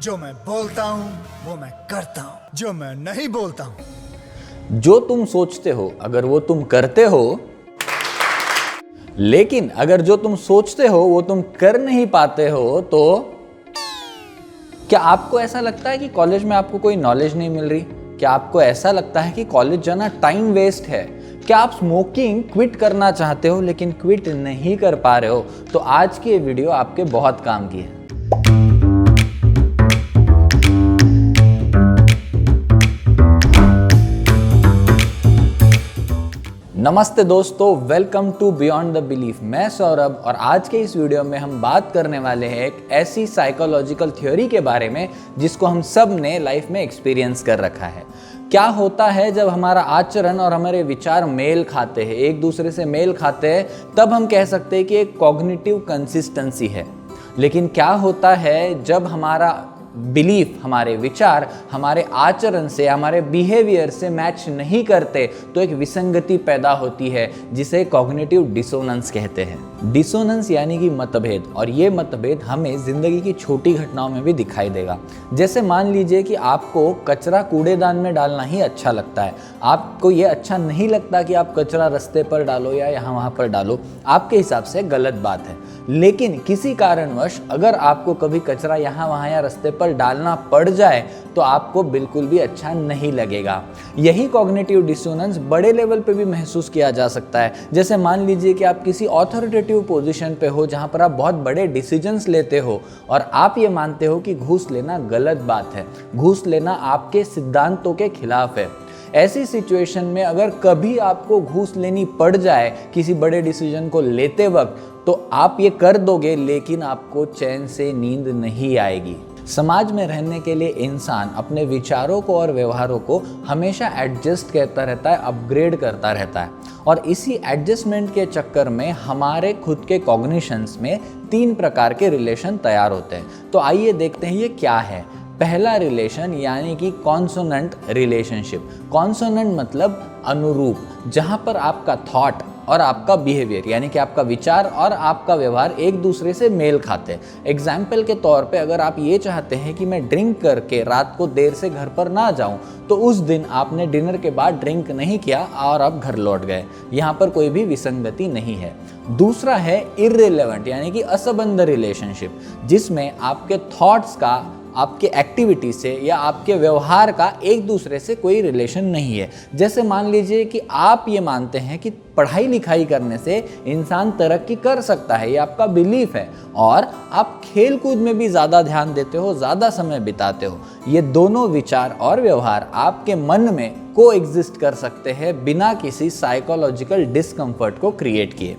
जो मैं बोलता हूँ वो मैं करता हूँ, जो मैं नहीं बोलता हूँ। जो तुम सोचते हो अगर वो तुम करते हो, लेकिन अगर जो तुम सोचते हो वो तुम कर नहीं पाते हो, तो क्या आपको ऐसा लगता है कि कॉलेज में आपको कोई नॉलेज नहीं मिल रही? क्या आपको ऐसा लगता है कि कॉलेज जाना टाइम वेस्ट है? क्या आप स्मोकिंग क्विट करना चाहते हो लेकिन क्विट नहीं कर पा रहे हो? तो आज की ये वीडियो आपके बहुत काम की है। नमस्ते दोस्तों, welcome to beyond the belief. मैं सौरभ और आज के इस वीडियो में हम बात करने वाले हैं एक ऐसी साइकोलॉजिकल थ्योरी के बारे में जिसको हम सब ने लाइफ में एक्सपीरियंस कर रखा है। क्या होता है जब हमारा आचरण और हमारे विचार मेल खाते हैं, एक दूसरे से मेल खाते हैं, तब हम कह सकते हैं कि एक कॉग्निटिव कंसिस्टेंसी है। लेकिन क्या होता है जब हमारा बिलीफ, हमारे विचार हमारे आचरण से, हमारे बिहेवियर से मैच नहीं करते, तो एक विसंगति पैदा होती है जिसे कॉग्निटिव डिसोनेंस कहते हैं। डिसोनेंस यानी कि मतभेद, और ये मतभेद हमें जिंदगी की छोटी घटनाओं में भी दिखाई देगा। जैसे मान लीजिए कि आपको कचरा कूड़ेदान में डालना ही अच्छा लगता है, आपको ये अच्छा नहीं लगता कि आप कचरा रास्ते पर डालो या यहाँ वहाँ पर डालो, आपके हिसाब से गलत बात है। लेकिन किसी कारणवश अगर आपको कभी कचरा यहाँ वहाँ या रास्ते पर डालना पड़ जाए तो आपको बिल्कुल भी अच्छा नहीं लगेगा। यही कॉग्निटिव डिसोनेंस बड़े लेवल पे भी महसूस किया जा सकता है। जैसे मान लीजिए कि आप किसी ऑथोरिटेटिव पोजीशन पे हो जहाँ पर आप बहुत बड़े डिसीजंस लेते हो और आप ये मानते हो कि घूस लेना गलत बात है, घूस लेना आपके सिद्धांतों के खिलाफ है। ऐसी सिचुएशन में अगर कभी आपको घूस लेनी पड़ जाए किसी बड़े डिसीजन को लेते वक्त, तो आप ये कर दोगे, लेकिन आपको चैन से नींद नहीं आएगी। समाज में रहने के लिए इंसान अपने विचारों को और व्यवहारों को हमेशा एडजस्ट करता रहता है, अपग्रेड करता रहता है, और इसी एडजस्टमेंट के चक्कर में हमारे खुद के कॉग्निशंस में 3 प्रकार के रिलेशन तैयार होते हैं। तो आइए देखते हैं ये क्या है। पहला रिलेशन यानी कि कॉन्सोनेंट रिलेशनशिप। कॉन्सोनेंट मतलब अनुरूप, जहाँ पर आपका थॉट और आपका बिहेवियर यानी कि आपका विचार और आपका व्यवहार एक दूसरे से मेल खाते हैं। एग्जाम्पल के तौर पे अगर आप ये चाहते हैं कि मैं ड्रिंक करके रात को देर से घर पर ना जाऊं, तो उस दिन आपने डिनर के बाद ड्रिंक नहीं किया और आप घर लौट गए, यहाँ पर कोई भी विसंगति नहीं है। दूसरा है इररिलेवेंट यानी कि असंबद्ध रिलेशनशिप, जिसमें आपके थॉट्स का, आपके एक्टिविटी से या आपके व्यवहार का एक दूसरे से कोई रिलेशन नहीं है। जैसे मान लीजिए कि आप ये मानते हैं कि पढ़ाई लिखाई करने से इंसान तरक्की कर सकता है, ये आपका बिलीफ है, और आप खेल कूद में भी ज़्यादा ध्यान देते हो, ज़्यादा समय बिताते हो। ये दोनों विचार और व्यवहार आपके मन में को एग्जिस्ट कर सकते हैं बिना किसी साइकोलॉजिकल डिस्कम्फर्ट को क्रिएट किए।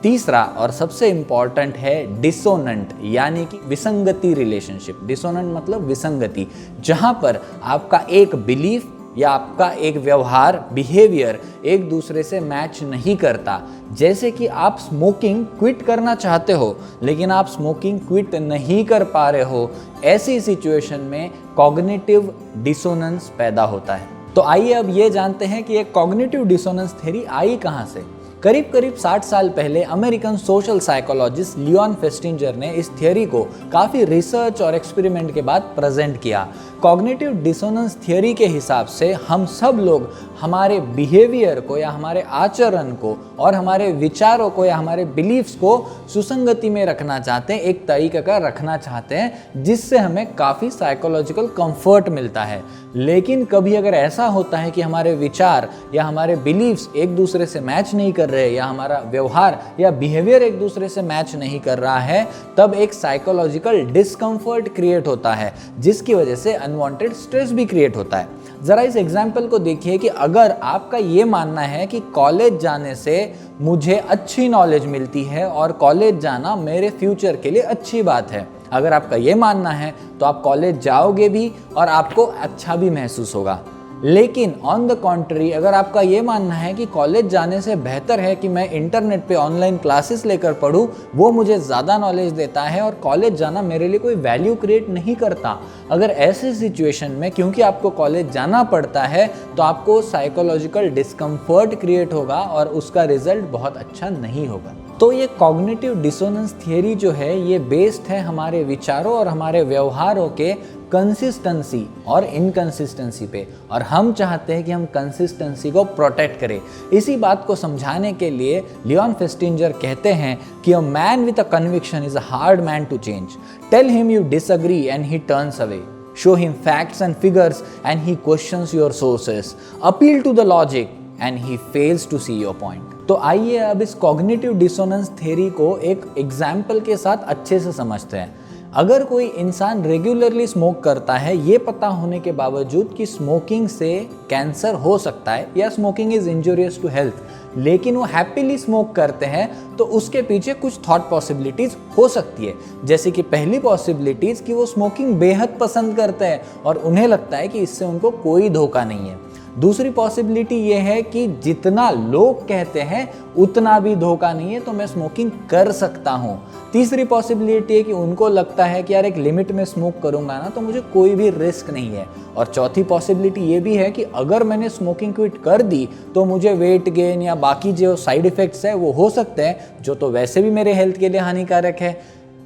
तीसरा और सबसे इंपॉर्टेंट है डिसोनेंट यानी कि विसंगति रिलेशनशिप। डिसोनेंट मतलब विसंगति, जहां पर आपका एक बिलीफ या आपका एक व्यवहार, बिहेवियर एक दूसरे से मैच नहीं करता। जैसे कि आप स्मोकिंग क्विट करना चाहते हो लेकिन आप स्मोकिंग क्विट नहीं कर पा रहे हो। ऐसी सिचुएशन में कॉग्निटिव डिसोनेंस पैदा होता है। तो आइए अब ये जानते हैं कि ये कॉग्निटिव डिसोनेंस थ्योरी आई कहाँ से। करीब 60 साल पहले अमेरिकन सोशल साइकोलॉजिस्ट लियोन फेस्टिंजर ने इस थ्योरी को काफ़ी रिसर्च और एक्सपेरिमेंट के बाद प्रेजेंट किया। कॉग्निटिव डिसोनेंस थ्योरी के हिसाब से हम सब लोग हमारे बिहेवियर को या हमारे आचरण को और हमारे विचारों को या हमारे बिलीफ्स को सुसंगति में रखना चाहते हैं, एक तरीके का रखना चाहते हैं जिससे हमें काफ़ी साइकोलॉजिकल कंफर्ट मिलता है। लेकिन कभी अगर ऐसा होता है कि हमारे विचार या हमारे बिलीफ्स एक दूसरे से मैच नहीं कर रहे या हमारा व्यवहार या बिहेवियर एक दूसरे से मैच नहीं कर रहा है, तब एक साइकोलॉजिकल डिस्कम्फर्ट क्रिएट होता है, जिसकी वजह से अनवांटेड स्ट्रेस भी क्रिएट होता है। जरा इस एग्जाम्पल को देखिए कि अगर आपका ये मानना है कि कॉलेज जाने से मुझे अच्छी नॉलेज मिलती है और कॉलेज जाना मेरे फ्यूचर के लिए अच्छी बात है, अगर आपका ये मानना है तो आप कॉलेज जाओगे भी और आपको अच्छा भी महसूस होगा। लेकिन ऑन द कॉन्ट्री, अगर आपका ये मानना है कि कॉलेज जाने से बेहतर है कि मैं इंटरनेट पे ऑनलाइन क्लासेस लेकर पढूं, वो मुझे ज़्यादा नॉलेज देता है और कॉलेज जाना मेरे लिए कोई वैल्यू क्रिएट नहीं करता, अगर ऐसे सिचुएशन में क्योंकि आपको कॉलेज जाना पड़ता है तो आपको साइकोलॉजिकल डिस्कम्फर्ट क्रिएट होगा और उसका रिजल्ट बहुत अच्छा नहीं होगा। तो ये कॉग्निटिव डिसोनेंस थियरी जो है ये बेस्ड है हमारे विचारों और हमारे व्यवहारों के कंसिस्टेंसी और इनकंसिस्टेंसी पे, और हम चाहते हैं कि हम कंसिस्टेंसी को प्रोटेक्ट करें। इसी बात को समझाने के लिए लियोन फेस्टिंजर कहते हैं कि a man with a conviction is a hard man to change. Tell him you disagree and he turns away. Show him facts and figures and he questions your sources. Appeal to the logic and he fails to see your point. तो आइए अब इस cognitive dissonance theory को एक example के साथ अच्छे से समझते हैं। अगर कोई इंसान रेगुलरली स्मोक करता है, ये पता होने के बावजूद कि स्मोकिंग से कैंसर हो सकता है या smoking is injurious to health, लेकिन वो हैप्पीली स्मोक करते हैं, तो उसके पीछे कुछ थॉट पॉसिबिलिटीज हो सकती है। जैसे कि पहली पॉसिबिलिटीज कि वो स्मोकिंग बेहद पसंद करते हैं और उन्हें लगता है कि इससे उनको कोई धोखा नहीं है। दूसरी पॉसिबिलिटी ये है कि जितना लोग कहते हैं उतना भी धोखा नहीं है, तो मैं स्मोकिंग कर सकता हूँ। तीसरी पॉसिबिलिटी है कि उनको लगता है कि यार एक लिमिट में स्मोक करूंगा ना तो मुझे कोई भी रिस्क नहीं है। और चौथी पॉसिबिलिटी ये भी है कि अगर मैंने स्मोकिंग क्विट कर दी तो मुझे वेट गेन या बाकी जो साइड इफेक्ट्स है वो हो सकते हैं, जो तो वैसे भी मेरे हेल्थ के लिए हानिकारक है।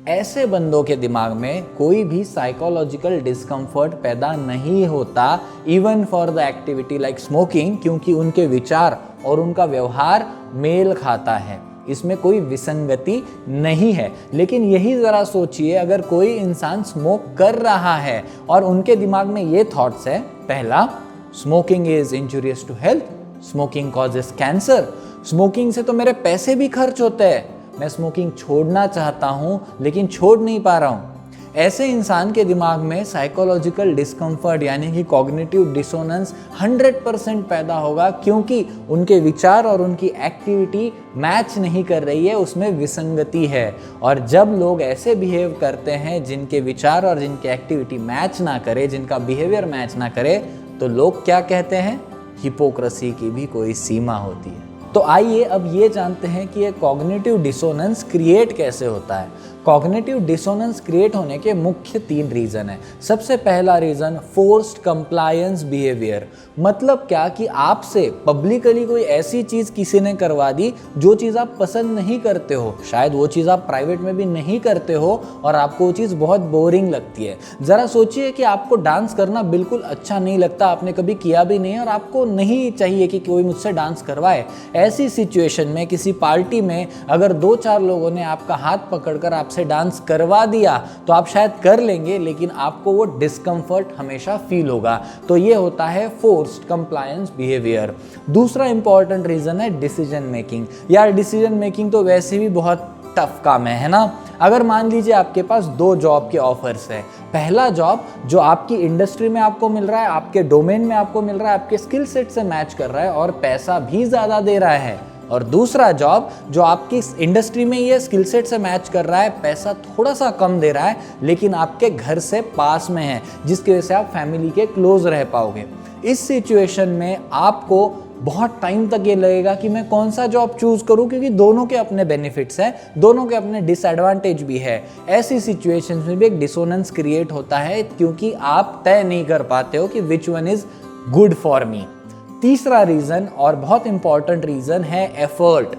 ऐसे बंदों के दिमाग में कोई भी साइकोलॉजिकल डिस्कम्फर्ट पैदा नहीं होता, even for the activity like smoking, क्योंकि उनके विचार और उनका व्यवहार मेल खाता है। इसमें कोई विसंगति नहीं है। लेकिन यही ज़रा सोचिए, अगर कोई इंसान स्मोक कर रहा है और उनके दिमाग में ये थॉट्स है, पहला, smoking is injurious to health, smoking causes cancer, smoking से तो मेरे पैसे भी खर्च होते हैं, मैं स्मोकिंग छोड़ना चाहता हूँ लेकिन छोड़ नहीं पा रहा हूँ। ऐसे इंसान के दिमाग में साइकोलॉजिकल डिस्कम्फर्ट यानी कि कॉग्निटिव डिसोनेंस 100% पैदा होगा, क्योंकि उनके विचार और उनकी एक्टिविटी मैच नहीं कर रही है, उसमें विसंगति है। और जब लोग ऐसे बिहेव करते हैं जिनके विचार और जिनकी एक्टिविटी मैच ना करे, जिनका बिहेवियर मैच ना करे, तो लोग क्या कहते हैं, हिपोक्रेसी की भी कोई सीमा होती है। तो आइए अब ये जानते हैं कि ये कॉग्निटिव डिसोनेंस क्रिएट कैसे होता है। कॉग्निटिव डिसोनेंस क्रिएट होने के मुख्य 3 रीज़न है। सबसे पहला रीज़न, फोर्स्ड कंप्लायंस बिहेवियर। मतलब क्या कि आपसे पब्लिकली कोई ऐसी चीज़ किसी ने करवा दी जो चीज़ आप पसंद नहीं करते हो, शायद वो चीज़ आप प्राइवेट में भी नहीं करते हो और आपको वो चीज़ बहुत बोरिंग लगती है। ज़रा सोचिए कि आपको डांस करना बिल्कुल अच्छा नहीं लगता, आपने कभी किया भी नहीं और आपको नहीं चाहिए कि कोई मुझसे डांस करवाए। ऐसी सिचुएशन में किसी पार्टी में अगर 2-4 लोगों ने आपका हाथ पकड़कर आपसे डांस करवा दिया तो आप शायद कर लेंगे, लेकिन आपको वो डिस्कम्फर्ट हमेशा फील होगा। तो ये होता है फोर्स्ड कंप्लायंस बिहेवियर। दूसरा इंपॉर्टेंट रीजन है डिसीजन मेकिंग। यार डिसीजन मेकिंग तो वैसे भी बहुत टफ काम है ना। अगर मान लीजिए आपके पास 2 जॉब के ऑफर्स है, पहला जॉब जो आपकी इंडस्ट्री में आपको मिल रहा है, आपके डोमेन में आपको मिल रहा है, आपके स्किल सेट से मैच कर रहा है और पैसा भी ज़्यादा दे रहा है, और दूसरा जॉब जो आपकी इंडस्ट्री में ये स्किल सेट से मैच कर रहा है, पैसा थोड़ा सा कम दे रहा है लेकिन आपके घर से पास में है, जिसकी वजह से आप फैमिली के क्लोज रह पाओगे। इस सिचुएशन में आपको बहुत टाइम तक ये लगेगा कि मैं कौन सा जॉब चूज करूं, क्योंकि दोनों के अपने बेनिफिट्स हैं, दोनों के अपने डिसएडवांटेज भी है। ऐसी सिचुएशंस में भी एक डिसोनेंस क्रिएट होता है, क्योंकि आप तय नहीं कर पाते हो कि which one is good for me. तीसरा रीजन और बहुत इंपॉर्टेंट रीजन है एफर्ट।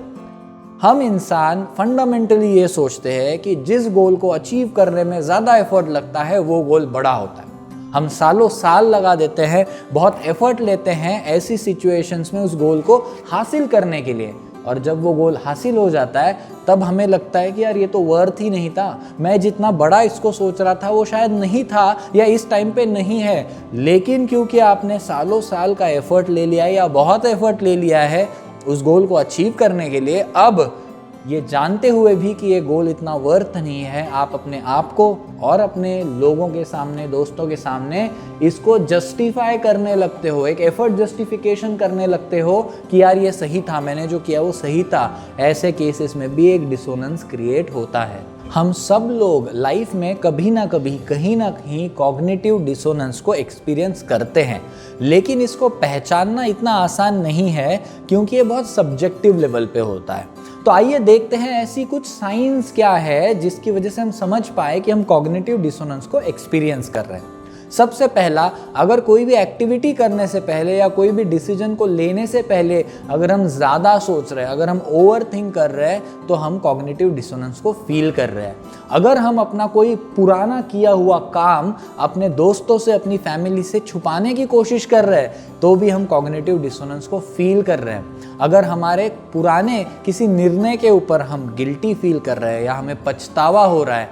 हम इंसान फंडामेंटली ये सोचते हैं कि जिस गोल को अचीव करने में ज़्यादा एफर्ट लगता है वो गोल बड़ा होता है। हम सालों साल लगा देते हैं, बहुत एफर्ट लेते हैं ऐसी सिचुएशंस में उस गोल को हासिल करने के लिए, और जब वो गोल हासिल हो जाता है तब हमें लगता है कि यार ये तो वर्थ ही नहीं था, मैं जितना बड़ा इसको सोच रहा था वो शायद नहीं था या इस टाइम पे नहीं है। लेकिन क्योंकि आपने सालों साल का एफर्ट ले लिया है या बहुत एफर्ट ले लिया है उस गोल को अचीव करने के लिए, अब ये जानते हुए भी कि ये गोल इतना वर्थ नहीं है, आप अपने आप को और अपने लोगों के सामने, दोस्तों के सामने इसको जस्टिफाई करने लगते हो, एक एफर्ट जस्टिफिकेशन करने लगते हो कि यार ये सही था, मैंने जो किया वो सही था। ऐसे केसेस में भी एक डिसोनेंस क्रिएट होता है। हम सब लोग लाइफ में कभी ना कभी कहीं ना कहीं कॉग्निटिव डिसोनेंस को एक्सपीरियंस करते हैं, लेकिन इसको पहचानना इतना आसान नहीं है क्योंकि ये बहुत सब्जेक्टिव लेवल पे होता है। तो आइए देखते हैं ऐसी कुछ साइंस क्या है जिसकी वजह से हम समझ पाए कि हम कॉग्निटिव डिसोनेंस को एक्सपीरियंस कर रहे हैं। सबसे पहला, अगर कोई भी एक्टिविटी करने से पहले या कोई भी डिसीजन को लेने से पहले अगर हम ज़्यादा सोच रहे हैं, अगर हम ओवर थिंक कर रहे हैं, तो हम कॉग्निटिव डिसोनेंस को फील कर रहे हैं। अगर हम अपना कोई पुराना किया हुआ काम अपने दोस्तों से, अपनी फैमिली से छुपाने की कोशिश कर रहे हैं, तो भी हम कॉग्निटिव डिसोनेंस को फील कर रहे हैं। अगर हमारे पुराने किसी निर्णय के ऊपर हम गिल्टी फील कर रहे हैं या हमें पछतावा हो रहा है,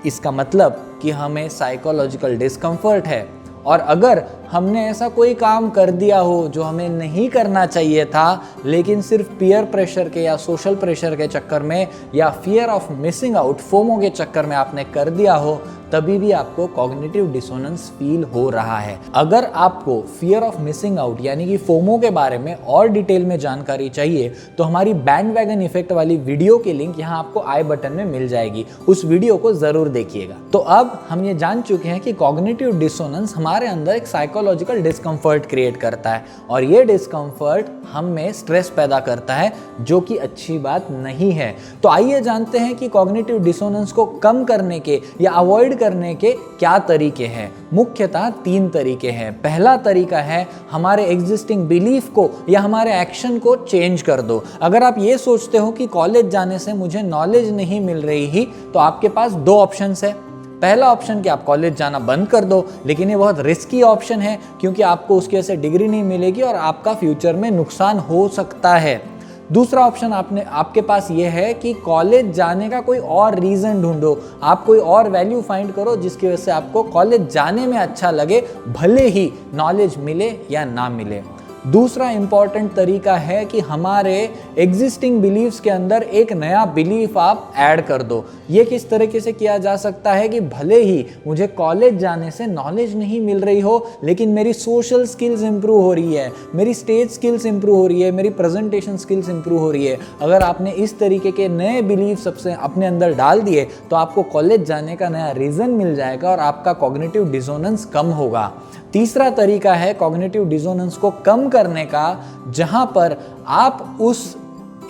इसका मतलब कि हमें साइकोलॉजिकल डिस्कम्फर्ट है। और अगर हमने ऐसा कोई काम कर दिया हो जो हमें नहीं करना चाहिए था, लेकिन सिर्फ पीयर प्रेशर के या सोशल प्रेशर के चक्कर में या fear of missing out, FOMO के चक्कर में आपने कर दिया हो, तभी भी आपको कॉग्निटिव डिसोनेंस फील हो रहा है। अगर आपको फियर ऑफ मिसिंग आउट यानी कि फोमो के बारे में और डिटेल में जानकारी चाहिए, तो हमारी बैंडवैगन इफेक्ट वाली वीडियो की लिंक यहाँ आपको आई बटन में मिल जाएगी, उस वीडियो को जरूर देखिएगा। तो अब हम ये जान चुके हैं कि कॉग्निटिव डिसोनेंस हमारे अंदर एक साइकोलॉजिकल डिस्कम्फर्ट क्रिएट करता है और ये डिस्कम्फर्ट हम में स्ट्रेस पैदा करता है, जो कि अच्छी बात नहीं है। तो आइए जानते हैं कि कॉग्निटिव डिसोनेंस को कम करने के या अवॉइड करने के क्या तरीके हैं। मुख्यतः 3 तरीके हैं। पहला तरीका है हमारे एग्जिस्टिंग बिलीफ को या हमारे एक्शन को चेंज कर दो। अगर आप ये सोचते हो कि कॉलेज जाने से मुझे नॉलेज नहीं मिल रही ही, तो आपके पास 2 ऑप्शंस है। पहला ऑप्शन कि आप कॉलेज जाना बंद कर दो, लेकिन ये बहुत रिस्की ऑप्शन है क्योंकि आपको उसकी वजह से डिग्री नहीं मिलेगी और आपका फ्यूचर में नुकसान हो सकता है। दूसरा ऑप्शन आपके पास ये है कि कॉलेज जाने का कोई और रीज़न ढूंढो, आप कोई और वैल्यू फाइंड करो जिसकी वजह से आपको कॉलेज जाने में अच्छा लगे, भले ही नॉलेज मिले या ना मिले। दूसरा इंपॉर्टेंट तरीका है कि हमारे एग्जिस्टिंग बिलीव्स के अंदर एक नया बिलीफ आप ऐड कर दो। ये किस तरीके से किया जा सकता है कि भले ही मुझे कॉलेज जाने से नॉलेज नहीं मिल रही हो, लेकिन मेरी सोशल स्किल्स इंप्रूव हो रही है, मेरी स्टेज स्किल्स इंप्रूव हो रही है, मेरी प्रेजेंटेशन स्किल्स इंप्रूव हो रही है। अगर आपने इस तरीके के नए बिलीफ सबसे अपने अंदर डाल दिए, तो आपको कॉलेज जाने का नया रीज़न मिल जाएगा और आपका कॉग्निटिव डिसोनेंस कम होगा। तीसरा तरीका है कॉग्निटिव डिसोनेंस को कम करने का, जहां पर आप उस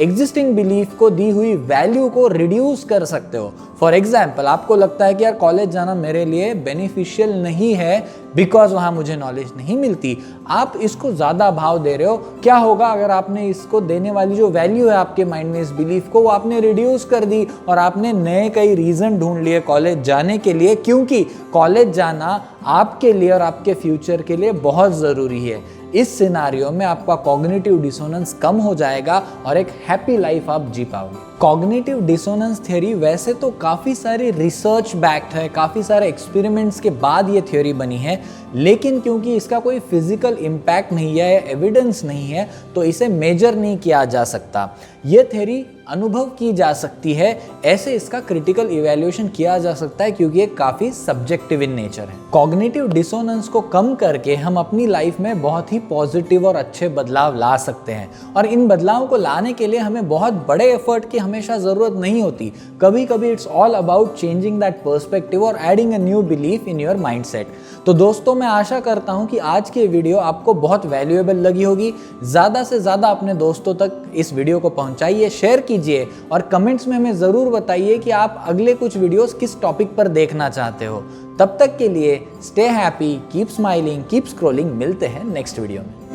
एग्जिस्टिंग बिलीफ को दी हुई वैल्यू को रिड्यूस कर सकते हो। फॉर एग्जाम्पल, आपको लगता है कि यार कॉलेज जाना मेरे लिए बेनिफिशियल नहीं है बिकॉज वहाँ मुझे नॉलेज नहीं मिलती। आप इसको ज़्यादा भाव दे रहे हो। क्या होगा अगर आपने इसको देने वाली जो वैल्यू है आपके माइंड में, इस बिलीफ को, वो आपने रिड्यूस कर दी और आपने नए कई रीज़न ढूंढ लिए कॉलेज जाने के लिए, क्योंकि कॉलेज जाना आपके लिए और आपके फ्यूचर के लिए बहुत ज़रूरी है। इस सिनारियो में आपका कॉग्निटिव डिसोनेंस कम हो जाएगा और एक हैप्पी लाइफ आप जी पाओगे। कॉग्निटिव डिसोनेंस थ्योरी वैसे तो काफ़ी सारी रिसर्च बैक्ड है, काफ़ी सारे एक्सपेरिमेंट्स के बाद ये थ्योरी बनी है, लेकिन क्योंकि इसका कोई फिजिकल इम्पैक्ट नहीं है, एविडेंस नहीं है, तो इसे मेजर नहीं किया जा सकता। ये थ्योरी अनुभव की जा सकती है, ऐसे इसका क्रिटिकल इवैल्यूएशन किया जा सकता है क्योंकि ये काफ़ी सब्जेक्टिव इन नेचर है। कॉग्निटिव डिसोनेंस को कम करके हम अपनी लाइफ में बहुत ही पॉजिटिव और अच्छे बदलाव ला सकते हैं, और इन बदलावों को लाने के लिए हमें बहुत बड़े एफर्ट की हमेशा ज़रूरत नहीं होती। कभी कभी it's all about changing that perspective और adding a new belief in your mindset. तो दोस्तों, मैं आशा करता हूं कि आज की वीडियो आपको बहुत वैल्यूएबल लगी होगी। ज़्यादा से ज़्यादा अपने दोस्तों तक इस वीडियो को पहुंचाइए, शेयर कीजिए और कमेंट्स में हमें ज़रूर बताइए कि आप अगले कुछ वीडियोस किस टॉपिक पर देखना चाहते हो। तब तक के लिए stay happy, keep smiling, keep scrolling. मिलते हैं नेक्स्ट वीडियो में।